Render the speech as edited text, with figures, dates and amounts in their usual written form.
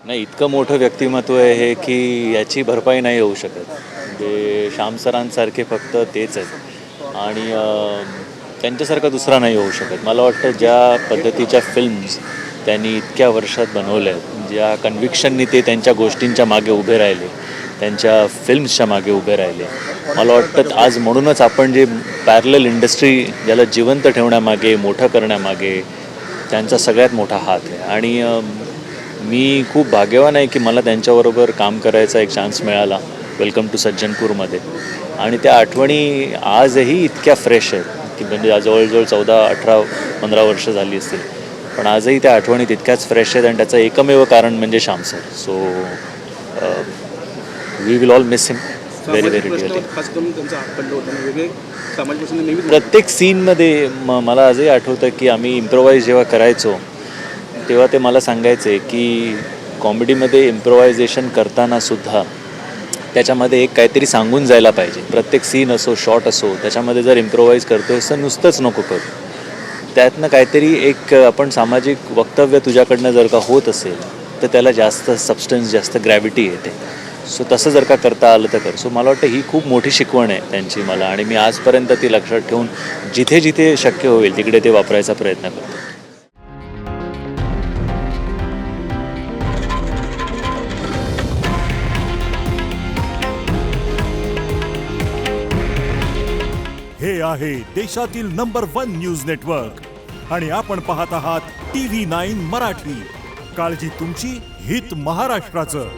नाही, इतकं मोठं व्यक्तिमत्व आहे हे की याची भरपाई नाही होऊ शकत. म्हणजे श्याम सरांसारखे फक्त तेच आहेत आणि त्यांच्यासारखा दुसरा नाही होऊ शकत. मला वाटतं ज्या पद्धतीच्या फिल्म्स त्यांनी इतक्या वर्षात बनवल्या आहेत, ज्या कन्व्हिक्शननी ते त्यांच्या गोष्टींच्या मागे उभे राहिले, त्यांच्या फिल्म्सच्या मागे उभे राहिले. मला वाटतं आज म्हणूनच आपण जे पॅरलल इंडस्ट्री ज्याला जिवंत ठेवण्यामागे, मोठं करण्यामागे त्यांचा सगळ्यात मोठा हात आहे आणि मी खूप भाग्यवान आहे की मला त्यांच्याबरोबर काम करायचा एक चान्स मिळाला वेलकम टू सज्जनपूरमध्ये आणि त्या आठवणी आजही इतक्या फ्रेश आहेत की म्हणजे जवळजवळ 14-18-15 वर्ष झाली असतील, पण आजही त्या आठवणी तितक्याच फ्रेश आहेत आणि त्याचं एकमेव कारण म्हणजे Shyam sir. So we will all miss him very very dearly. खास करून त्यांचा हात पडला होता वेगळे सामाजिक प्रश्न नेहमी प्रत्येक सीनमध्ये मला आजही आठवतं की आम्ही इम्प्रोवाईज जेव्हा करायचो तेव्हा ते मला सांगायचे की कॉमेडीमध्ये इम्प्रोवायझेशन करतानासुद्धा त्याच्यामध्ये एक काहीतरी सांगून जायला पाहिजे. प्रत्येक सीन असो, शॉट असो, त्याच्यामध्ये जर इम्प्रोवाईज करतो तर नुसतंच नको करू. त्यातनं काहीतरी एक आपण सामाजिक वक्तव्य तुझ्याकडनं जर का होत असेल तर त्याला जास्त सबस्टन्स, जास्त ग्रॅव्हिटी येते. सो तसं जर का करता आलं तर कर. सो मला वाटतं ही खूप मोठी शिकवण आहे त्यांची मला आणि मी आजपर्यंत ती लक्षात ठेवून जिथे जिथे शक्य होईल तिकडे ते वापरायचा प्रयत्न करतो. हे आहे देशातील नंबर 1 न्यूज नेटवर्क आणि आपण पाहत आहात TV9 मराठी. काळजी तुमची, हित महाराष्ट्राचं.